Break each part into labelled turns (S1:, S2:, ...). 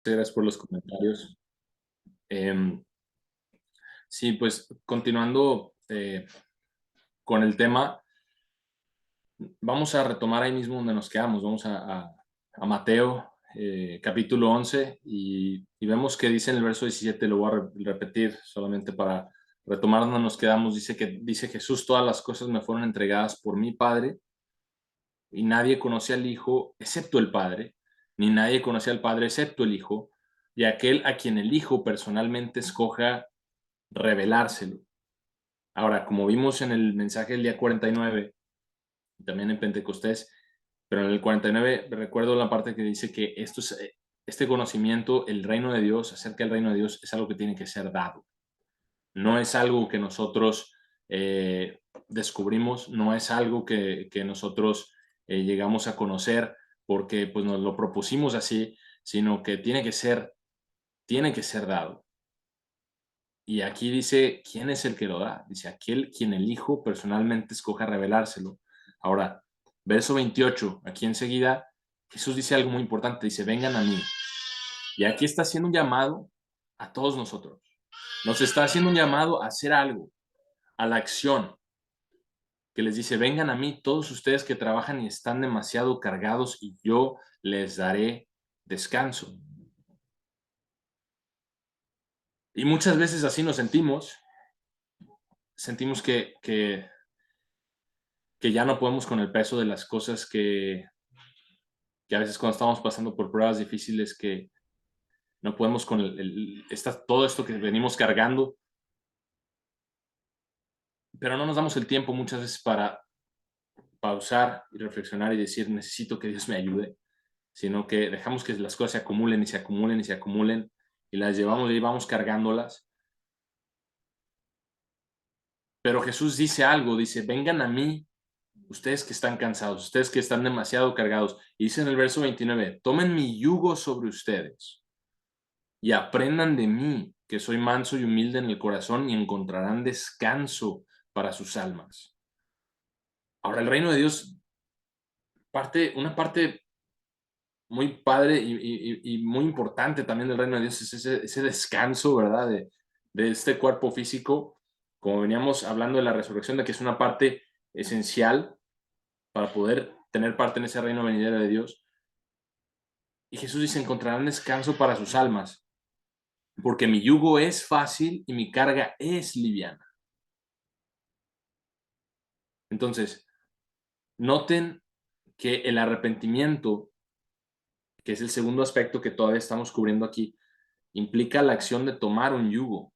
S1: Gracias por los comentarios. Em, sí, pues continuando con el tema, vamos a retomar ahí mismo donde nos quedamos. Vamos a Mateo, capítulo 11, y vemos que dice en el verso 17. Lo voy a repetir solamente para retomar donde nos quedamos. Dice Jesús: todas las cosas me fueron entregadas por mi Padre, y nadie conoce al Hijo excepto el Padre, ni nadie conoce al Padre excepto el Hijo, y aquel a quien el Hijo personalmente escoja revelárselo. Ahora, como vimos en el mensaje del día 49, también en Pentecostés, pero en el 49 recuerdo la parte que dice que este conocimiento, el reino de Dios, acerca del reino de Dios, es algo que tiene que ser dado. No es algo que nosotros descubrimos, no es algo que nosotros llegamos a conocer porque pues nos lo propusimos así, sino que tiene que ser dado. Y aquí dice, ¿quién es el que lo da? Dice, aquel quien el Hijo personalmente escoja revelárselo. Ahora, verso 28, aquí enseguida, Jesús dice algo muy importante, dice, vengan a mí. Y aquí está haciendo un llamado a todos nosotros. Nos está haciendo un llamado a hacer algo, a la acción, que les dice, vengan a mí todos ustedes que trabajan y están demasiado cargados y yo les daré descanso. Y muchas veces así nos sentimos que ya no podemos con el peso de las cosas que a veces cuando estamos pasando por pruebas difíciles, que no podemos con todo esto que venimos cargando, pero no nos damos el tiempo muchas veces para pausar y reflexionar y decir, necesito que Dios me ayude, sino que dejamos que las cosas se acumulen y se acumulen y se acumulen y las llevamos y vamos cargándolas. Pero Jesús dice algo, dice, vengan a mí ustedes que están cansados, ustedes que están demasiado cargados. Y dice en el verso 29, tomen mi yugo sobre ustedes y aprendan de mí, que soy manso y humilde en el corazón, y encontrarán descanso para sus almas. Ahora, el reino de Dios, una parte muy padre y muy importante también del reino de Dios es ese descanso, ¿verdad? De este cuerpo físico, como veníamos hablando de la resurrección, de que es una parte esencial para poder tener parte en ese reino venidero de Dios. Y Jesús dice, encontrarán descanso para sus almas, porque mi yugo es fácil y mi carga es liviana. Entonces, noten que el arrepentimiento, que es el segundo aspecto que todavía estamos cubriendo aquí, implica la acción de tomar un yugo.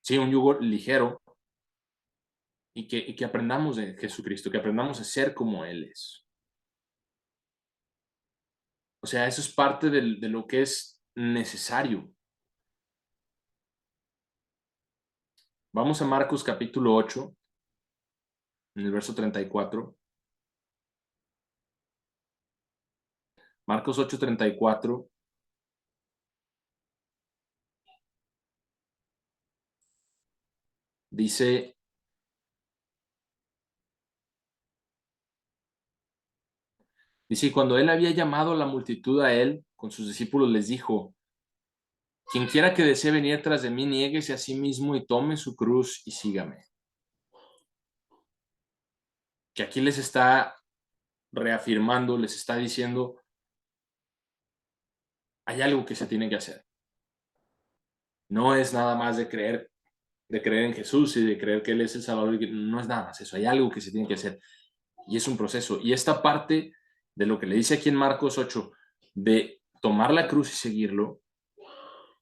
S1: Sí, un yugo ligero, y que aprendamos de Jesucristo, que aprendamos a ser como Él es. O sea, eso es parte de lo que es necesario. Vamos a Marcos capítulo 8, en el verso 34. Marcos 8:34 dice, y cuando él había llamado a la multitud a él, con sus discípulos les dijo, quien quiera que desee venir tras de mí, niéguese a sí mismo y tome su cruz y sígame. Que aquí les está reafirmando, les está diciendo, hay algo que se tiene que hacer. No es nada más de creer en Jesús y de creer que Él es el Salvador, no es nada más eso, hay algo que se tiene que hacer. Y es un proceso. Y esta parte de lo que le dice aquí en Marcos 8, de tomar la cruz y seguirlo,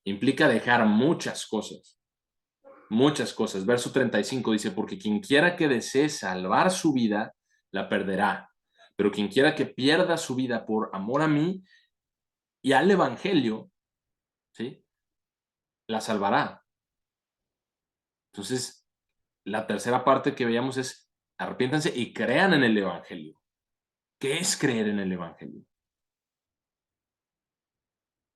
S1: implica dejar muchas cosas. Muchas cosas. Verso 35 dice, porque quien quiera que desee salvar su vida, la perderá. Pero quien quiera que pierda su vida por amor a mí y al Evangelio, ¿sí? La salvará. Entonces, la tercera parte que veíamos es, arrepiéntanse y crean en el Evangelio. ¿Qué es creer en el Evangelio?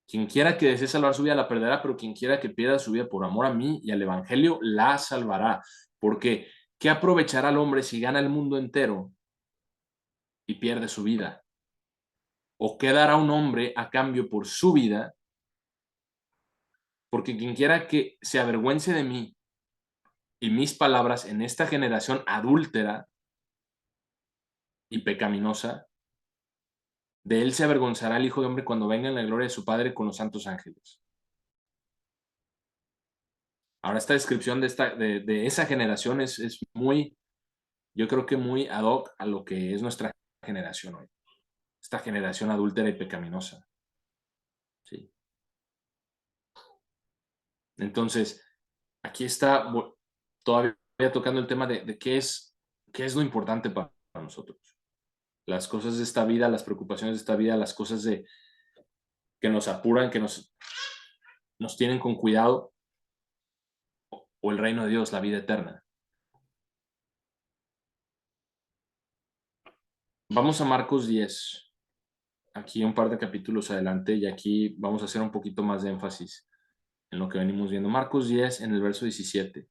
S1: Quien quiera que desee salvar su vida la perderá, pero quien quiera que pierda su vida por amor a mí y al Evangelio la salvará. Porque, ¿qué aprovechará el hombre si gana el mundo entero y pierde su vida? ¿O qué dará un hombre a cambio por su vida? Porque quien quiera que se avergüence de mí y mis palabras en esta generación adúltera y pecaminosa, de él se avergonzará el Hijo de Hombre cuando venga en la gloria de su Padre con los santos ángeles. Ahora, esta descripción de esa generación es muy, yo creo que muy ad hoc a lo que es nuestra generación hoy. Esta generación adúltera y pecaminosa. ¿Sí? Entonces, aquí está todavía tocando el tema de qué es lo importante para nosotros. Las cosas de esta vida, las preocupaciones de esta vida, las cosas que nos apuran, que nos tienen con cuidado, o el reino de Dios, la vida eterna. Vamos a Marcos 10, aquí un par de capítulos adelante, y aquí vamos a hacer un poquito más de énfasis en lo que venimos viendo. Marcos 10, en el verso 17.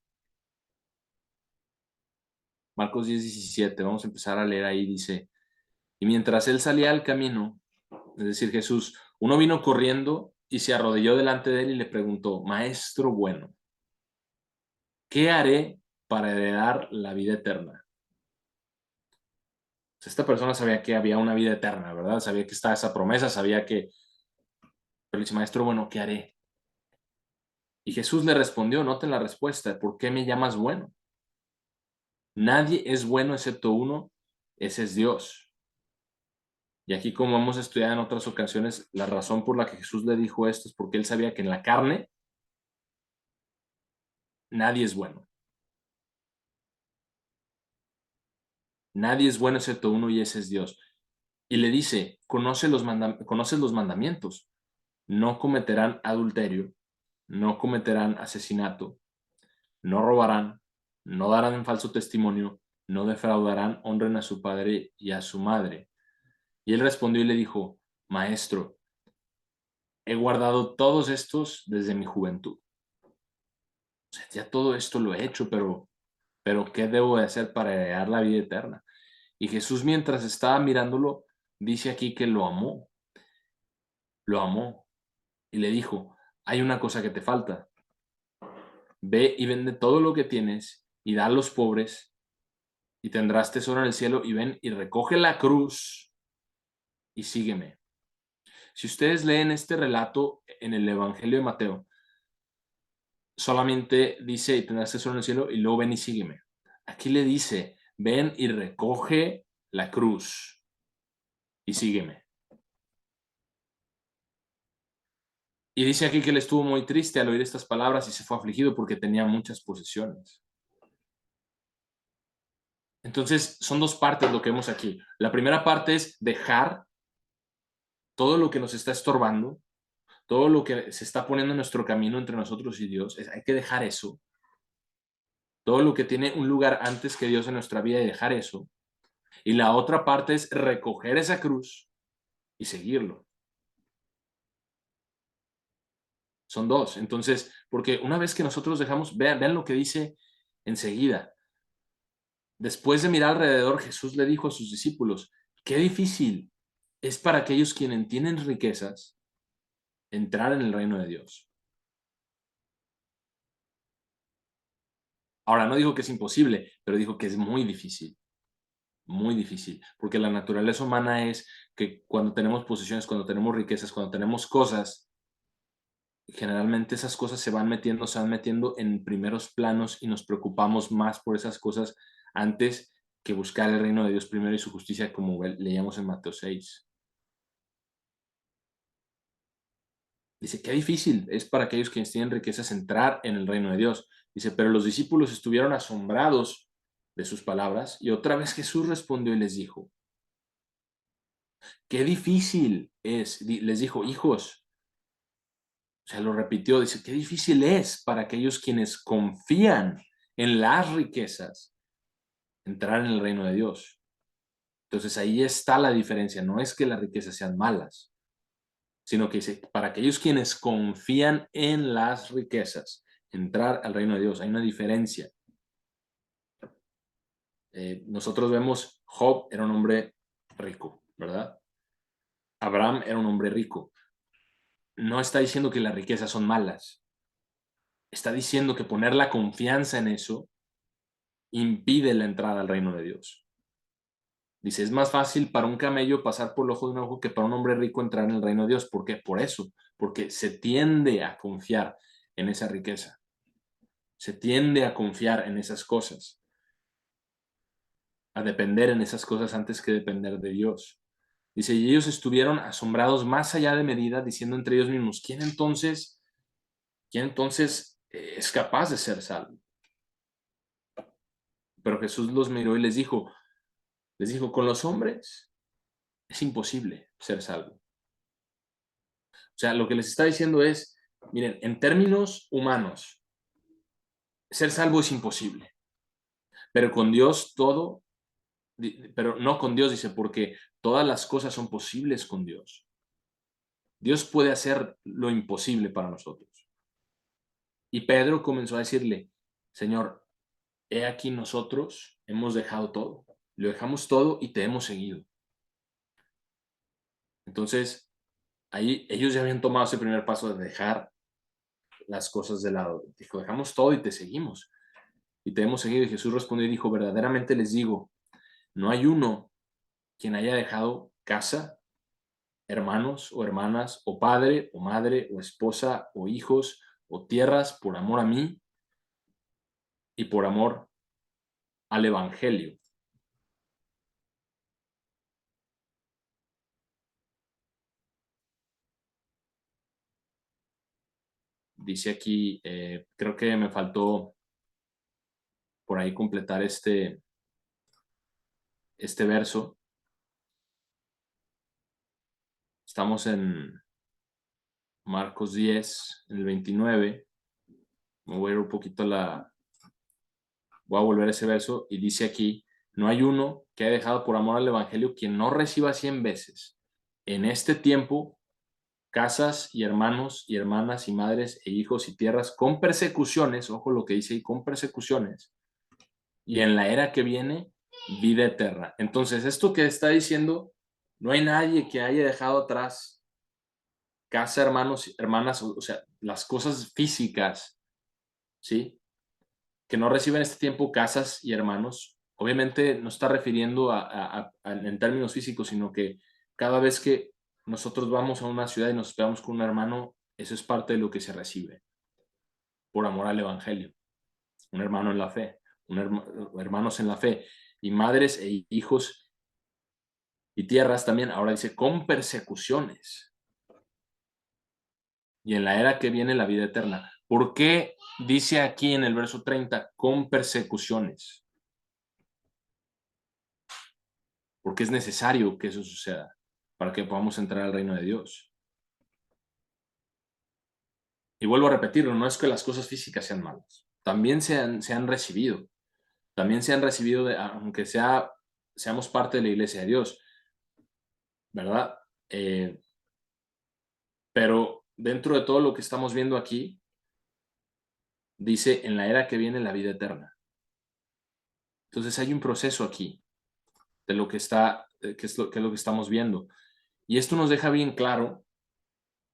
S1: Marcos 10, 17, vamos a empezar a leer ahí, dice, y mientras él salía al camino, es decir, Jesús, uno vino corriendo y se arrodilló delante de él y le preguntó, Maestro bueno, ¿qué haré para heredar la vida eterna? Esta persona sabía que había una vida eterna, ¿verdad? Sabía que estaba esa promesa, sabía que... Pero le dice, Maestro bueno, ¿qué haré? Y Jesús le respondió, noten la respuesta, ¿por qué me llamas bueno? Nadie es bueno excepto uno, ese es Dios. Y aquí, como hemos estudiado en otras ocasiones, la razón por la que Jesús le dijo esto es porque él sabía que en la carne nadie es bueno. Nadie es bueno excepto uno y ese es Dios. Y le dice, conoces los mandamientos. No cometerán adulterio, no cometerán asesinato, no robarán, no darán en falso testimonio, no defraudarán, honren a su padre y a su madre. Y él respondió y le dijo, Maestro, he guardado todos estos desde mi juventud. O sea, ya todo esto lo he hecho, pero ¿qué debo de hacer para heredar la vida eterna? Y Jesús, mientras estaba mirándolo, dice aquí que lo amó y le dijo, hay una cosa que te falta. Ve y vende todo lo que tienes y da a los pobres y tendrás tesoro en el cielo y ven y recoge la cruz y sígueme. Si ustedes leen este relato en el Evangelio de Mateo, solamente dice y tendrás tesoro en el cielo y luego ven y sígueme. Aquí le dice, ven y recoge la cruz y sígueme. Y dice aquí que él estuvo muy triste al oír estas palabras y se fue afligido porque tenía muchas posesiones. Entonces, son dos partes lo que vemos aquí. La primera parte es dejar todo lo que nos está estorbando, todo lo que se está poniendo en nuestro camino entre nosotros y Dios. Hay que dejar eso. Todo lo que tiene un lugar antes que Dios en nuestra vida y dejar eso. Y la otra parte es recoger esa cruz y seguirlo. Son dos. Entonces, porque una vez que nosotros dejamos, vean lo que dice enseguida. Después de mirar alrededor, Jesús le dijo a sus discípulos, qué difícil es para aquellos quienes tienen riquezas entrar en el reino de Dios. Ahora, no dijo que es imposible, pero dijo que es muy difícil, porque la naturaleza humana es que cuando tenemos posesiones, cuando tenemos riquezas, cuando tenemos cosas, generalmente esas cosas se van metiendo en primeros planos y nos preocupamos más por esas cosas antes que buscar el reino de Dios primero y su justicia, como leíamos en Mateo 6. Dice, qué difícil es para aquellos quienes tienen riquezas entrar en el reino de Dios. Dice, pero los discípulos estuvieron asombrados de sus palabras y otra vez Jesús respondió y les dijo, qué difícil es, les dijo, hijos, o sea, lo repitió, dice, qué difícil es para aquellos quienes confían en las riquezas entrar en el reino de Dios. Entonces ahí está la diferencia, no es que las riquezas sean malas, sino que dice, para aquellos quienes confían en las riquezas, entrar al reino de Dios, hay una diferencia. Nosotros vemos, Job era un hombre rico, ¿verdad? Abraham era un hombre rico. No está diciendo que las riquezas son malas. Está diciendo que poner la confianza en eso impide la entrada al reino de Dios. Dice, es más fácil para un camello pasar por el ojo de un ojo que para un hombre rico entrar en el reino de Dios. ¿Por qué? Por eso, porque se tiende a confiar en esa riqueza. Se tiende a confiar en esas cosas, a depender en esas cosas antes que depender de Dios. Dice, y ellos estuvieron asombrados más allá de medida, diciendo entre ellos mismos, ¿quién entonces es capaz de ser salvo? Pero Jesús los miró y les dijo, con los hombres es imposible ser salvo. O sea, lo que les está diciendo es, miren, en términos humanos, ser salvo es imposible, pero con Dios todo, pero no con Dios, dice, porque todas las cosas son posibles con Dios. Dios puede hacer lo imposible para nosotros. Y Pedro comenzó a decirle, Señor, he aquí nosotros hemos dejado todo, lo dejamos todo y te hemos seguido. Entonces, ahí ellos ya habían tomado ese primer paso de dejar las cosas de lado. Dijo, dejamos todo y te seguimos. Y te hemos seguido. Y Jesús respondió y dijo, verdaderamente les digo, no hay uno quien haya dejado casa, hermanos o hermanas, o padre o madre, o esposa o hijos, o tierras por amor a mí y por amor al Evangelio. Dice aquí, creo que me faltó por ahí completar este verso. Estamos en Marcos 10, en el 29. Me voy a ir un poquito voy a volver a ese verso y dice aquí, no hay uno que haya dejado por amor al Evangelio quien no reciba 100 veces en este tiempo casas y hermanos y hermanas y madres e hijos y tierras con persecuciones, ojo lo que dice ahí, con persecuciones, y en la era que viene, vida eterna. Entonces, esto que está diciendo, no hay nadie que haya dejado atrás casa, hermanos, hermanas, o sea, las cosas físicas, ¿sí? Que no reciben este tiempo casas y hermanos. Obviamente no está refiriendo en términos físicos, sino que cada vez que nosotros vamos a una ciudad y nos hospedamos con un hermano, eso es parte de lo que se recibe por amor al Evangelio. Un hermano en la fe, hermanos en la fe, y madres e hijos y tierras también. Ahora dice, con persecuciones. Y en la era que viene la vida eterna. ¿Por qué dice aquí en el verso 30, con persecuciones? Porque es necesario que eso suceda para que podamos entrar al reino de Dios. Y vuelvo a repetirlo, no es que las cosas físicas sean malas, también se han recibido, aunque seamos parte de la iglesia de Dios, ¿verdad? Pero dentro de todo lo que estamos viendo aquí, dice, en la era que viene la vida eterna. Entonces hay un proceso aquí de lo que es lo que estamos viendo. Y esto nos deja bien claro,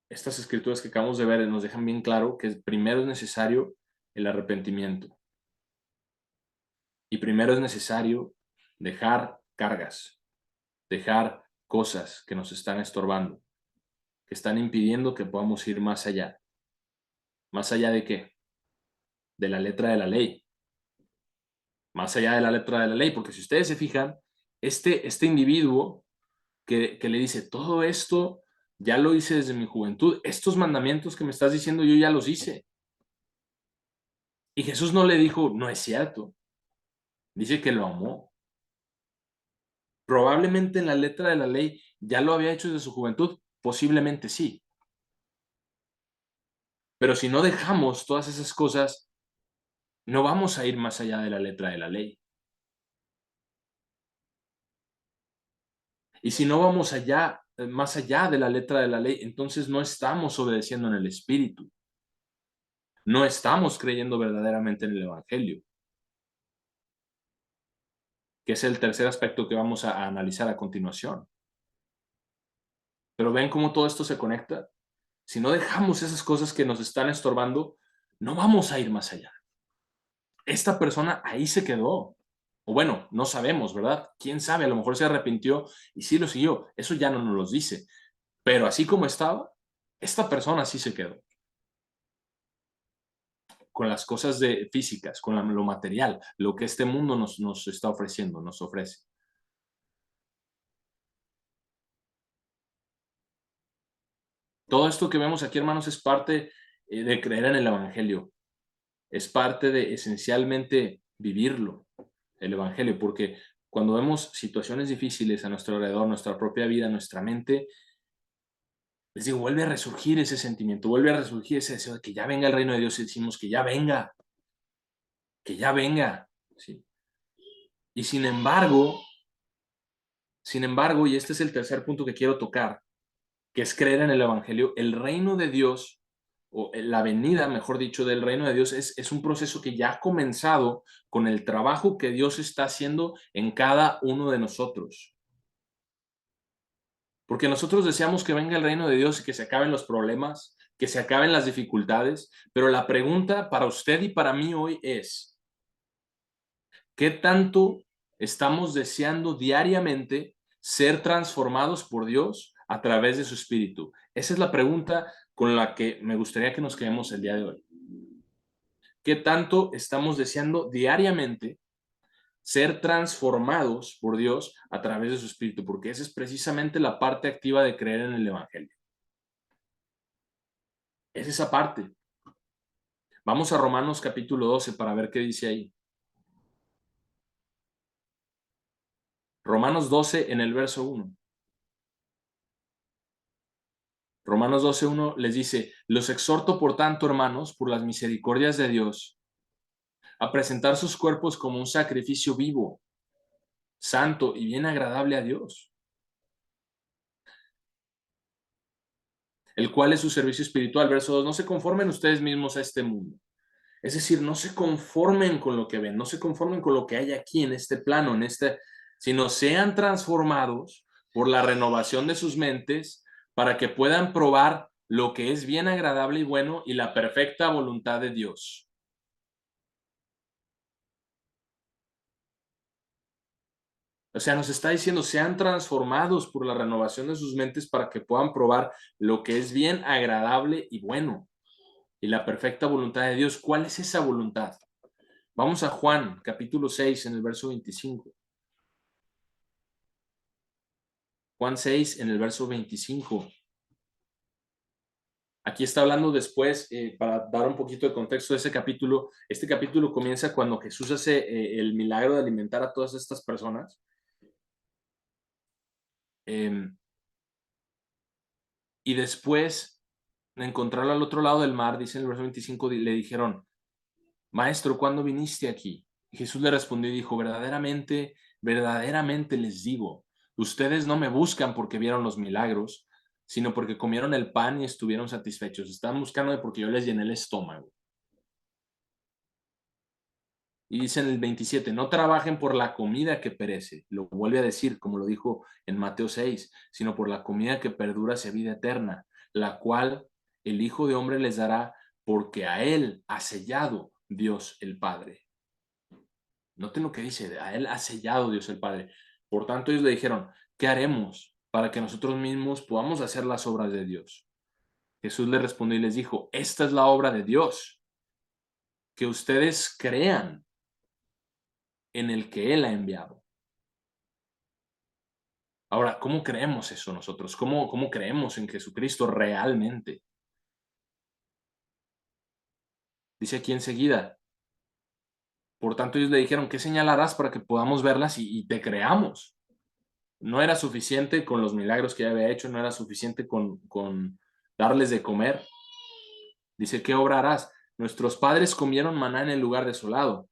S1: estas escrituras que acabamos de ver nos dejan bien claro que primero es necesario el arrepentimiento. Y primero es necesario dejar cargas, dejar cosas que nos están estorbando, que están impidiendo que podamos ir más allá. ¿Más allá de qué? De la letra de la ley. Más allá de la letra de la ley, porque si ustedes se fijan, este individuo que le dice, todo esto ya lo hice desde mi juventud, estos mandamientos que me estás diciendo yo ya los hice. Y Jesús no le dijo, no es cierto, dice que lo amó. Probablemente en la letra de la ley ya lo había hecho desde su juventud, posiblemente sí. Pero si no dejamos todas esas cosas, no vamos a ir más allá de la letra de la ley. Y si no vamos allá, más allá de la letra de la ley, entonces no estamos obedeciendo en el Espíritu. No estamos creyendo verdaderamente en el Evangelio, que es el tercer aspecto que vamos a analizar a continuación. Pero ven cómo todo esto se conecta. Si no dejamos esas cosas que nos están estorbando, no vamos a ir más allá. Esta persona ahí se quedó. O bueno, no sabemos, ¿verdad? ¿Quién sabe? A lo mejor se arrepintió y sí lo siguió. Eso ya no nos lo dice. Pero así como estaba, esta persona sí se quedó. Con las cosas físicas, con lo material, lo que este mundo nos está ofreciendo, nos ofrece. Todo esto que vemos aquí, hermanos, es parte de creer en el Evangelio. Es parte de esencialmente vivirlo, el Evangelio, porque cuando vemos situaciones difíciles a nuestro alrededor, nuestra propia vida, nuestra mente, les digo, vuelve a resurgir ese sentimiento, vuelve a resurgir ese deseo de que ya venga el reino de Dios y decimos que ya venga, ¿sí? Y sin embargo, y este es el tercer punto que quiero tocar, que es creer en el Evangelio, el reino de Dios, o la venida, mejor dicho, del reino de Dios es un proceso que ya ha comenzado con el trabajo que Dios está haciendo en cada uno de nosotros. Porque nosotros deseamos que venga el reino de Dios y que se acaben los problemas, que se acaben las dificultades, pero la pregunta para usted y para mí hoy es, ¿qué tanto estamos deseando diariamente ser transformados por Dios a través de su Espíritu? Esa es la pregunta con la que me gustaría que nos quedemos el día de hoy. ¿Qué tanto estamos deseando diariamente ser transformados por Dios a través de su Espíritu? Porque esa es precisamente la parte activa de creer en el Evangelio. Es esa parte. Vamos a Romanos capítulo 12 para ver qué dice ahí. Romanos 12 en el verso 1. Romanos 12:1 les dice, los exhorto por tanto, hermanos, por las misericordias de Dios, a presentar sus cuerpos como un sacrificio vivo, santo y bien agradable a Dios, el cual es su servicio espiritual. Verso 2, no se conformen ustedes mismos a este mundo. Es decir, no se conformen con lo que ven, no se conformen con lo que hay aquí en este plano, sino sean transformados por la renovación de sus mentes para que puedan probar lo que es bien agradable y bueno y la perfecta voluntad de Dios. O sea, nos está diciendo, sean transformados por la renovación de sus mentes para que puedan probar lo que es bien agradable y bueno y la perfecta voluntad de Dios. ¿Cuál es esa voluntad? Vamos a Juan, capítulo 6, en el verso 25. Juan 6, en el verso 25. Aquí está hablando después, para dar un poquito de contexto de ese capítulo. Este capítulo comienza cuando Jesús hace el milagro de alimentar a todas estas personas. Eh, y después de encontrarlo al otro lado del mar, dice en el verso 25, le dijeron, Maestro, ¿cuándo viniste aquí? Y Jesús le respondió y dijo, verdaderamente, verdaderamente les digo, ustedes no me buscan porque vieron los milagros, sino porque comieron el pan y estuvieron satisfechos. Están buscándome porque yo les llené el estómago. Y dice en el 27, no trabajen por la comida que perece, lo vuelve a decir, como lo dijo en Mateo 6, sino por la comida que perdura hacia vida eterna, la cual el Hijo de Hombre les dará, porque a él ha sellado Dios el Padre. Noten lo que dice, a él ha sellado Dios el Padre. Por tanto, ellos le dijeron, ¿qué haremos para que nosotros mismos podamos hacer las obras de Dios? Jesús le respondió y les dijo, esta es la obra de Dios, que ustedes crean en el que Él ha enviado. Ahora, ¿cómo creemos eso nosotros? ¿Cómo creemos en Jesucristo realmente? Dice aquí enseguida, por tanto ellos le dijeron, ¿qué señalarás para que podamos verlas y te creamos? No era suficiente con los milagros que ya había hecho, no era suficiente con darles de comer. Dice, ¿qué obra harás? Nuestros padres comieron maná en el lugar desolado.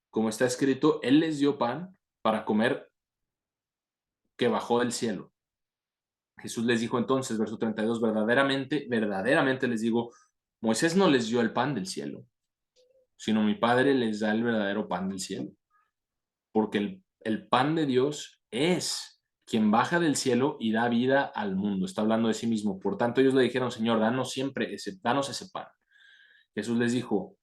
S1: Como está escrito, Él les dio pan para comer que bajó del cielo. Jesús les dijo entonces, verso 32, verdaderamente, verdaderamente les digo, Moisés no les dio el pan del cielo, sino mi Padre les da el verdadero pan del cielo. Porque el pan de Dios es quien baja del cielo y da vida al mundo. Está hablando de sí mismo. Por tanto, ellos le dijeron, Señor, danos ese pan. Jesús les dijo,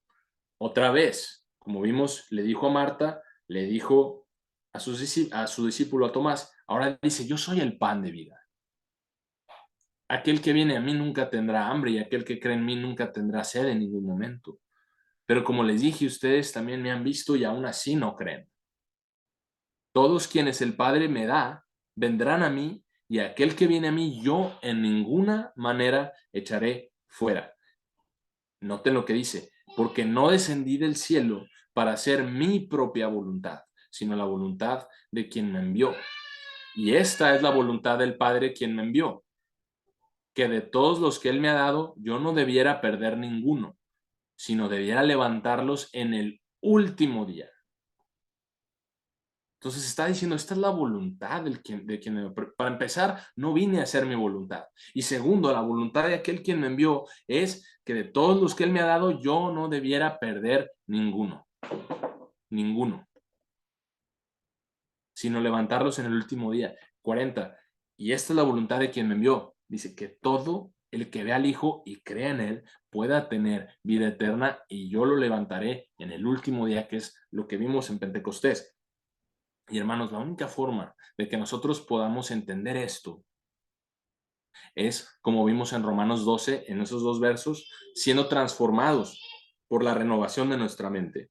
S1: otra vez, como vimos, le dijo a Marta, le dijo a su discípulo, a Tomás, ahora dice, yo soy el pan de vida. Aquel que viene a mí nunca tendrá hambre y aquel que cree en mí nunca tendrá sed en ningún momento. Pero como les dije, ustedes también me han visto y aún así no creen. Todos quienes el Padre me da, vendrán a mí, y aquel que viene a mí, yo en ninguna manera echaré fuera. Noten lo que dice, porque no descendí del cielo para hacer mi propia voluntad, sino la voluntad de quien me envió. Y esta es la voluntad del Padre quien me envió, que de todos los que Él me ha dado, yo no debiera perder ninguno, sino debiera levantarlos en el último día. Entonces está diciendo, esta es la voluntad de quien me... Para empezar, no vine a hacer mi voluntad. Y segundo, la voluntad de aquel quien me envió es que de todos los que Él me ha dado, yo no debiera perder ninguno. Ninguno. Sino levantarlos en el último día. 40. Y esta es la voluntad de quien me envió. Dice que todo el que vea al Hijo y crea en Él pueda tener vida eterna y yo lo levantaré en el último día, que es lo que vimos en Pentecostés. Y hermanos, la única forma de que nosotros podamos entender esto es, como vimos en Romanos 12, en esos 2 versos, siendo transformados por la renovación de nuestra mente.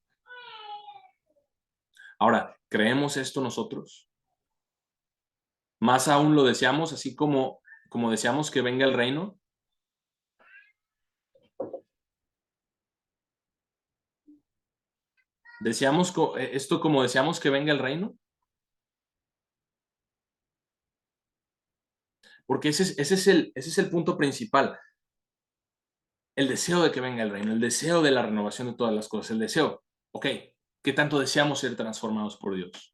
S1: Ahora, ¿creemos esto nosotros? Más aún lo deseamos, así como deseamos que venga el reino. ¿Deseamos esto como deseamos que venga el reino? Porque ese es el punto principal. El deseo de que venga el reino, el deseo de la renovación de todas las cosas, el deseo. Ok, ¿qué tanto deseamos ser transformados por Dios?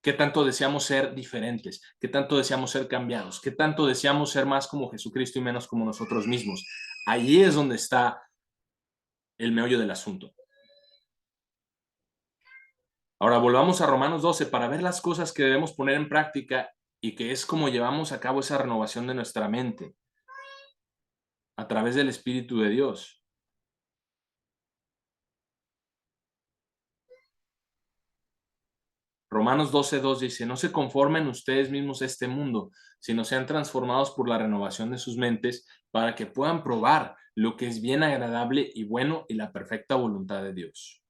S1: ¿Qué tanto deseamos ser diferentes? ¿Qué tanto deseamos ser cambiados? ¿Qué tanto deseamos ser más como Jesucristo y menos como nosotros mismos? Allí es donde está el meollo del asunto. Ahora volvamos a Romanos 12 para ver las cosas que debemos poner en práctica y que es como llevamos a cabo esa renovación de nuestra mente a través del Espíritu de Dios. Romanos 12:2 dice, no se conformen ustedes mismos a este mundo, sino sean transformados por la renovación de sus mentes para que puedan probar lo que es bien agradable y bueno y la perfecta voluntad de Dios.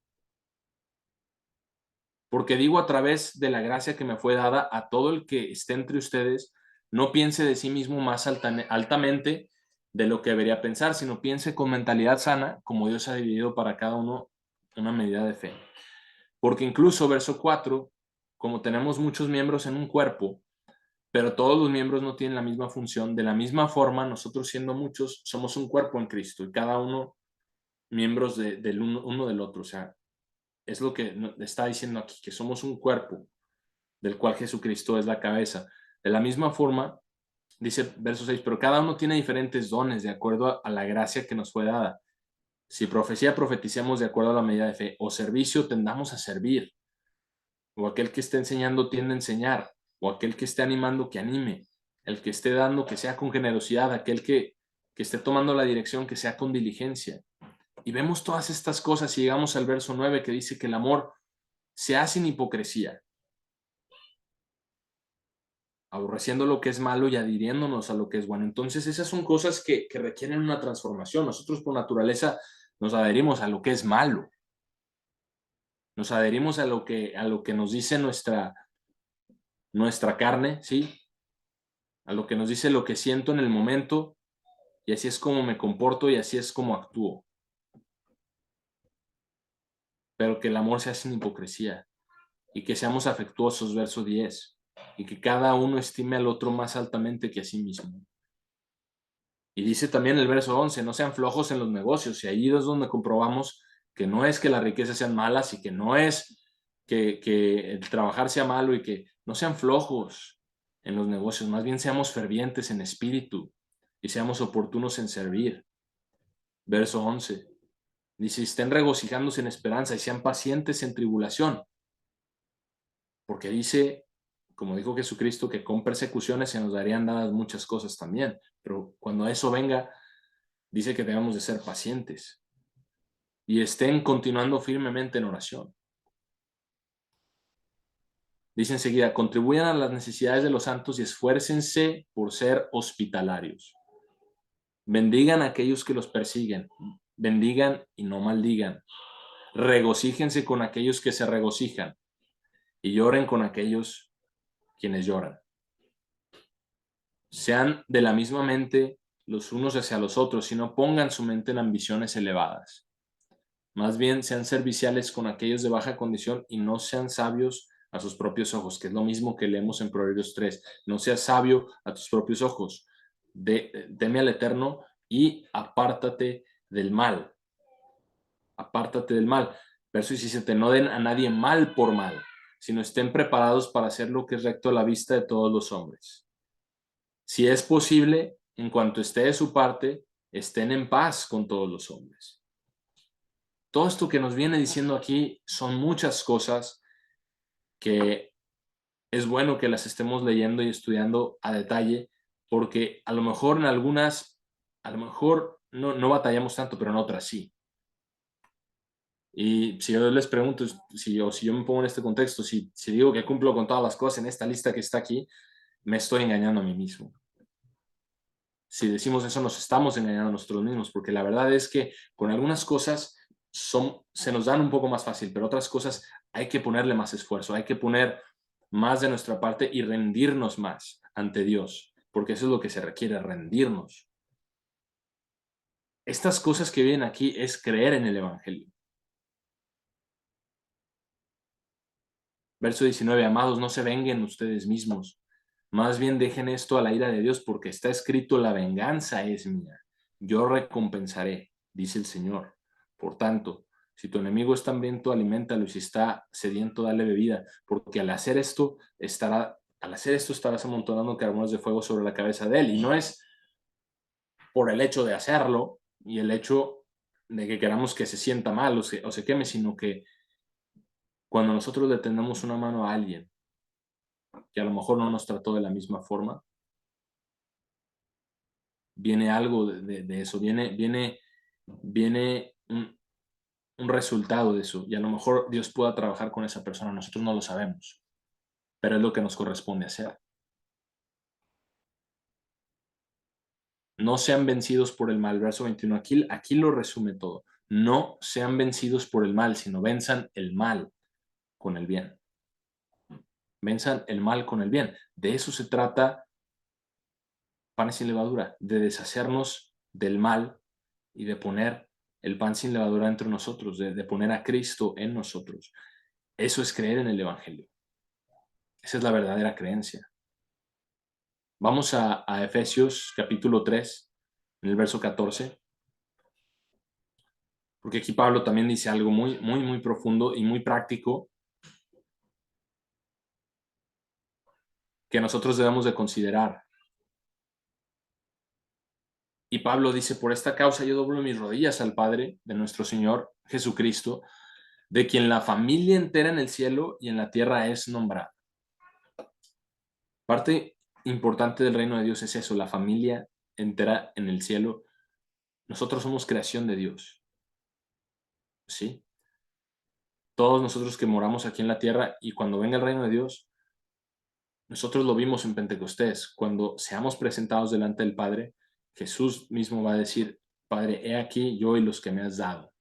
S1: Porque digo a través de la gracia que me fue dada a todo el que esté entre ustedes, no piense de sí mismo más altamente de lo que debería pensar, sino piense con mentalidad sana, como Dios ha dividido para cada uno una medida de fe. Porque incluso, verso 4, como tenemos muchos miembros en un cuerpo, pero todos los miembros no tienen la misma función, de la misma forma, nosotros siendo muchos, somos un cuerpo en Cristo y cada uno miembros del uno del otro. O sea, es lo que está diciendo aquí, que somos un cuerpo del cual Jesucristo es la cabeza. De la misma forma, dice verso 6, pero cada uno tiene diferentes dones de acuerdo a la gracia que nos fue dada. Si profecía, profeticemos de acuerdo a la medida de fe, o servicio, tendamos a servir, o aquel que esté enseñando tiende a enseñar, o aquel que esté animando que anime, el que esté dando que sea con generosidad, aquel que esté tomando la dirección que sea con diligencia. Y vemos todas estas cosas y llegamos al verso 9 que dice que el amor se hace sin hipocresía, aborreciendo lo que es malo y adhiriéndonos a lo que es bueno. Entonces esas son cosas que requieren una transformación. Nosotros por naturaleza nos adherimos a lo que es malo, nos adherimos a lo que nos dice nuestra carne, ¿sí? A lo que nos dice lo que siento en el momento, y así es como me comporto y así es como actúo. Pero que el amor sea sin hipocresía y que seamos afectuosos, verso 10, y que cada uno estime al otro más altamente que a sí mismo. Y dice también el verso 11, no sean flojos en los negocios, y ahí es donde comprobamos que no es que las riquezas sean malas y que no es que el trabajar sea malo y que no sean flojos en los negocios, más bien seamos fervientes en espíritu y seamos oportunos en servir. Verso 11, dice, estén regocijándose en esperanza y sean pacientes en tribulación, porque dice, como dijo Jesucristo, que con persecuciones se nos darían dadas muchas cosas también, pero cuando eso venga, dice que debemos de ser pacientes y estén continuando firmemente en oración. Dice enseguida, contribuyan a las necesidades de los santos y esfuércense por ser hospitalarios. Bendigan a aquellos que los persiguen, bendigan y no maldigan. Regocíjense con aquellos que se regocijan y lloren con aquellos quienes lloran. Sean de la misma mente los unos hacia los otros y no pongan su mente en ambiciones elevadas. Más bien sean serviciales con aquellos de baja condición y no sean sabios a sus propios ojos, que es lo mismo que leemos en Proverbios 3. No seas sabio a tus propios ojos. Teme al Eterno y apártate del mal. Apártate del mal. Verso 17, no den a nadie mal por mal, sino estén preparados para hacer lo que es recto a la vista de todos los hombres. Si es posible, en cuanto esté de su parte, estén en paz con todos los hombres. Todo esto que nos viene diciendo aquí son muchas cosas que es bueno que las estemos leyendo y estudiando a detalle, porque a lo mejor en algunas, a lo mejor no batallamos tanto, pero en otras sí. Y si yo les pregunto, si yo me pongo en este contexto, si digo que cumplo con todas las cosas en esta lista que está aquí, me estoy engañando a mí mismo. Si decimos eso, nos estamos engañando a nosotros mismos, porque la verdad es que con algunas cosas se nos dan un poco más fácil, pero otras cosas hay que ponerle más esfuerzo, hay que poner más de nuestra parte y rendirnos más ante Dios, porque eso es lo que se requiere, rendirnos. Estas cosas que vienen aquí es creer en el Evangelio. Verso 19, amados, no se venguen ustedes mismos, más bien dejen esto a la ira de Dios, porque está escrito, la venganza es mía, yo recompensaré, dice el Señor. Por tanto, si tu enemigo está hambriento, aliméntalo, y si está sediento, dale bebida, porque al hacer esto estarás amontonando carbones de fuego sobre la cabeza de él. Y no es por el hecho de hacerlo y el hecho de que queramos que se sienta mal o se queme, sino que cuando nosotros le tendemos una mano a alguien que a lo mejor no nos trató de la misma forma, viene algo de eso, viene un resultado de eso, y a lo mejor Dios pueda trabajar con esa persona, nosotros no lo sabemos, pero es lo que nos corresponde hacer. No sean vencidos por el mal, verso 21, aquí lo resume todo. No sean vencidos por el mal, sino venzan el mal con el bien. Venzan el mal con el bien. De eso se trata Panes sin levadura, de deshacernos del mal y de poner el pan sin levadura entre nosotros, de poner a Cristo en nosotros. Eso es creer en el Evangelio. Esa es la verdadera creencia. Vamos a Efesios capítulo 3, en el verso 14, porque aquí Pablo también dice algo muy profundo y muy práctico que nosotros debemos de considerar. Y Pablo dice, por esta causa yo doblo mis rodillas al Padre de nuestro Señor Jesucristo, de quien la familia entera en el cielo y en la tierra es nombrada. Parte importante del reino de Dios es eso, la familia entera en el cielo. Nosotros somos creación de Dios, ¿sí? Todos nosotros que moramos aquí en la tierra, y cuando venga el reino de Dios, nosotros lo vimos en Pentecostés, cuando seamos presentados delante del Padre, Jesús mismo va a decir, Padre, he aquí yo y los que me has dado.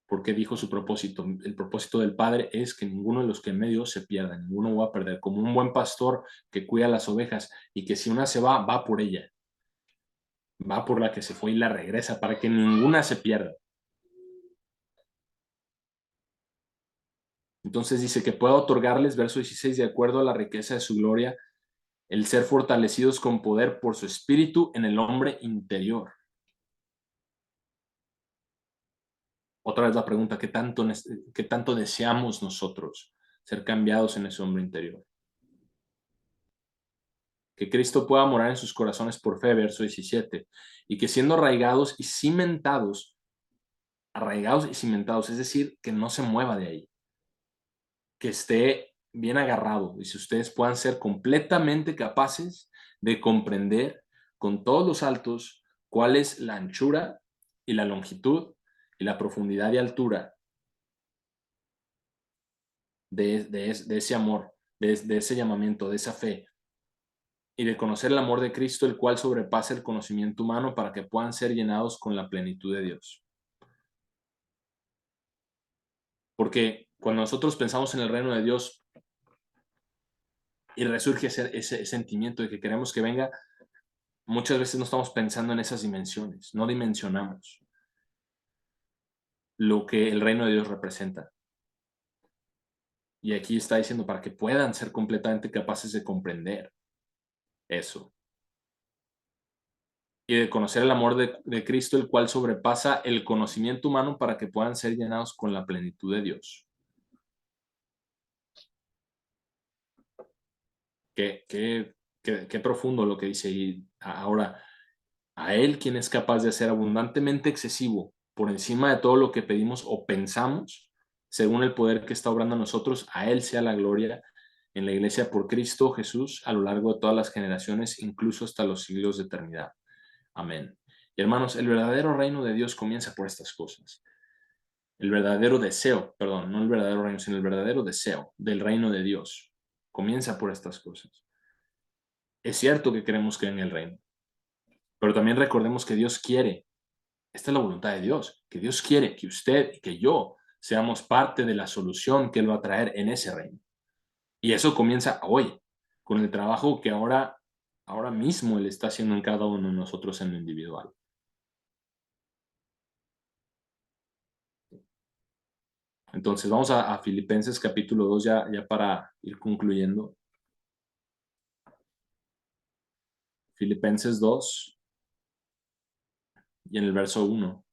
S1: Porque dijo su propósito. El propósito del Padre es que ninguno de los que me dio se pierda, ninguno va a perder, como un buen pastor que cuida las ovejas y que si una se va por ella, va por la que se fue y la regresa para que ninguna se pierda. Entonces dice que pueda otorgarles, verso 16, de acuerdo a la riqueza de su gloria, el ser fortalecidos con poder por su espíritu en el hombre interior. Otra vez la pregunta, qué tanto deseamos nosotros ser cambiados en ese hombre interior? Que Cristo pueda morar en sus corazones por fe, verso 17, y que siendo arraigados y cimentados, es decir, que no se mueva de ahí, que esté bien agarrado. Dice, ustedes puedan ser completamente capaces de comprender con todos los altos cuál es la anchura y la longitud y la profundidad y altura de ese amor, de ese llamamiento, de esa fe, y de conocer el amor de Cristo, el cual sobrepasa el conocimiento humano, para que puedan ser llenados con la plenitud de Dios. Porque cuando nosotros pensamos en el reino de Dios y resurge ese sentimiento de que queremos que venga, muchas veces no estamos pensando en esas dimensiones, no dimensionamos lo que el reino de Dios representa. Y aquí está diciendo para que puedan ser completamente capaces de comprender eso. Y de conocer el amor de Cristo, el cual sobrepasa el conocimiento humano, para que puedan ser llenados con la plenitud de Dios. Qué profundo lo que dice. Y ahora, a Él, quien es capaz de hacer abundantemente excesivo por encima de todo lo que pedimos o pensamos, según el poder que está obrando en nosotros, a Él sea la gloria en la iglesia por Cristo Jesús a lo largo de todas las generaciones, incluso hasta los siglos de eternidad. Amén. Y hermanos, el verdadero reino de Dios comienza por estas cosas. El verdadero deseo, perdón, no el verdadero reino, sino el verdadero deseo del reino de Dios comienza por estas cosas. Es cierto que queremos que venga el reino, pero también recordemos que Dios quiere, esta es la voluntad de Dios, que Dios quiere que usted y que yo seamos parte de la solución que Él va a traer en ese reino. Y eso comienza hoy, con el trabajo que ahora mismo Él está haciendo en cada uno de nosotros en lo individual. Entonces vamos a Filipenses capítulo 2 ya para ir concluyendo. Filipenses 2 y en el verso 1.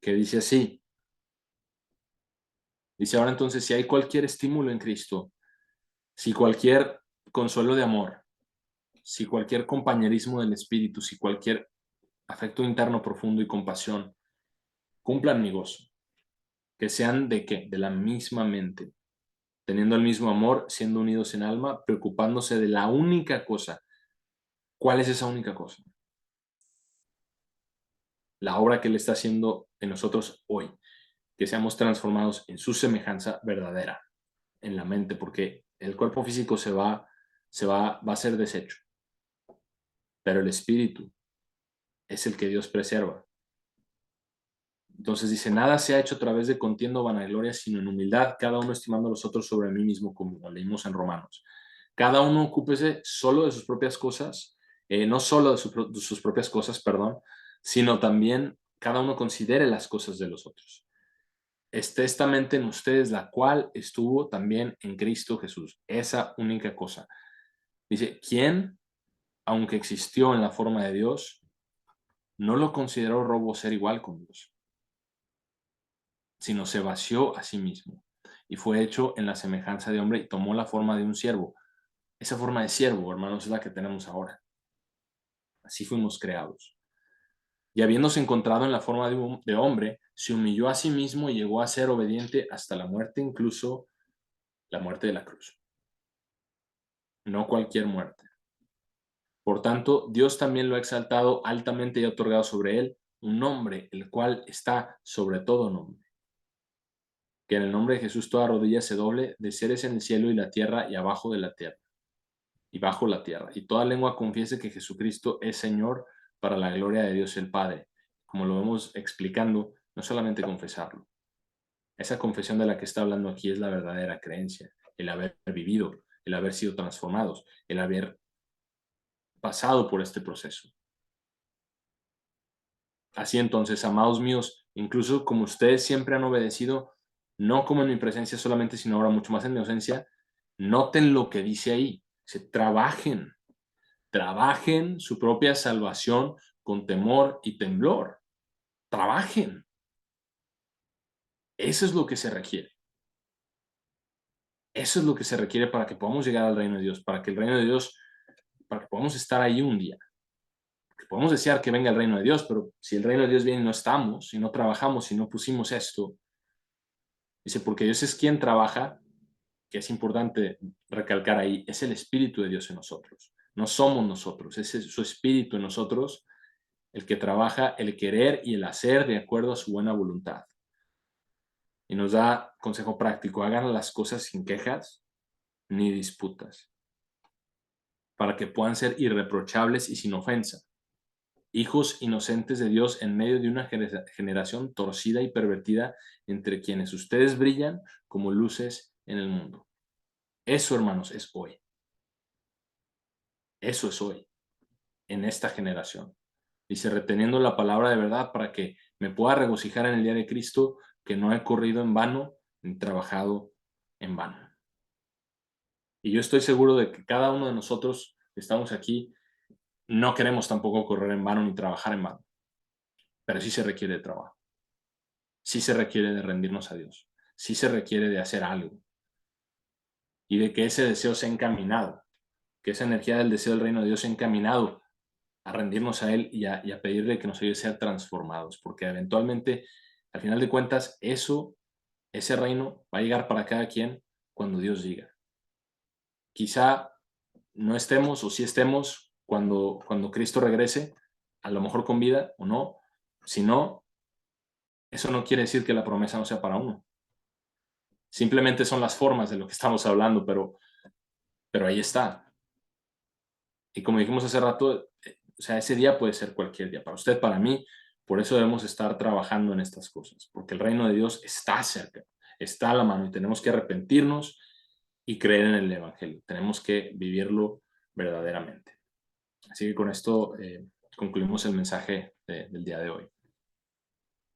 S1: Que dice así. Dice, ahora entonces, si hay cualquier estímulo en Cristo, si cualquier consuelo de amor, si cualquier compañerismo del Espíritu, si cualquier afecto interno profundo y compasión, cumplan mi gozo, que sean ¿de qué? De la misma mente, teniendo el mismo amor, siendo unidos en alma, preocupándose de la única cosa. ¿Cuál es esa única cosa? La obra que Él está haciendo en nosotros hoy, que seamos transformados en su semejanza verdadera, en la mente, porque el cuerpo físico va a ser deshecho, pero el espíritu es el que Dios preserva. Entonces dice, nada se ha hecho a través de contienda o vanagloria, sino en humildad, cada uno estimando a los otros sobre mí mismo, como leímos en Romanos. Cada uno ocúpese solo de sus propias cosas, no solo de sus propias cosas, perdón, sino también cada uno considere las cosas de los otros. Esté esta mente en ustedes, la cual estuvo también en Cristo Jesús. Esa única cosa. Dice, ¿quién, aunque existió en la forma de Dios, no lo consideró robo ser igual con Dios, sino se vació a sí mismo y fue hecho en la semejanza de hombre y tomó la forma de un siervo? Esa forma de siervo, hermanos, es la que tenemos ahora. Así fuimos creados. Y habiéndose encontrado en la forma de hombre, se humilló a sí mismo y llegó a ser obediente hasta la muerte, incluso la muerte de la cruz. No cualquier muerte. Por tanto, Dios también lo ha exaltado altamente y ha otorgado sobre él un nombre, el cual está sobre todo nombre. Que en el nombre de Jesús toda rodilla se doble, de seres en el cielo y la tierra y abajo de la tierra, y bajo la tierra, y toda lengua confiese que Jesucristo es Señor, para la gloria de Dios el Padre. Como lo vemos explicando, no solamente confesarlo. Esa confesión de la que está hablando aquí es la verdadera creencia, el haber vivido, el haber sido transformados, el haber pasado por este proceso. Así entonces, amados míos, incluso como ustedes siempre han obedecido, no como en mi presencia solamente, sino ahora mucho más en mi ausencia, noten lo que dice ahí. Se trabajen su propia salvación con temor y temblor. Trabajen. Eso es lo que se requiere. Eso es lo que se requiere para que podamos llegar al reino de Dios, para que el reino de Dios, para que podamos estar ahí un día. Que podemos desear que venga el reino de Dios, pero si el reino de Dios viene y no estamos, si no trabajamos, si no pusimos esto, Dice, porque Dios es quien trabaja, que es importante recalcar ahí, es el Espíritu de Dios en nosotros. No somos nosotros, es su Espíritu en nosotros el que trabaja el querer y el hacer de acuerdo a su buena voluntad. Y nos da consejo práctico, hagan las cosas sin quejas ni disputas, para que puedan ser irreprochables y sin ofensa, hijos inocentes de Dios en medio de una generación torcida y pervertida, entre quienes ustedes brillan como luces en el mundo. Eso, hermanos, es hoy. Eso es hoy, en esta generación. Dice, reteniendo la palabra de verdad para que me pueda regocijar en el día de Cristo, que no he corrido en vano ni trabajado en vano. Y yo estoy seguro de que cada uno de nosotros que estamos aquí no queremos tampoco correr en vano ni trabajar en vano, pero sí se requiere de trabajo, sí se requiere de rendirnos a Dios, sí se requiere de hacer algo y de que ese deseo sea encaminado, que esa energía del deseo del reino de Dios sea encaminado a rendirnos a Él y a pedirle que nos ayude a ser transformados, porque eventualmente, al final de cuentas, ese reino va a llegar para cada quien cuando Dios diga. Quizá no estemos o sí estemos cuando Cristo regrese, a lo mejor con vida o no. Si no, eso no quiere decir que la promesa no sea para uno. Simplemente son las formas de lo que estamos hablando, pero ahí está. Y como dijimos hace rato, o sea, ese día puede ser cualquier día, para usted, para mí. Por eso debemos estar trabajando en estas cosas, porque el reino de Dios está cerca, está a la mano y tenemos que arrepentirnos y creer en el Evangelio. Tenemos que vivirlo verdaderamente. Así que con esto concluimos el mensaje del día de hoy.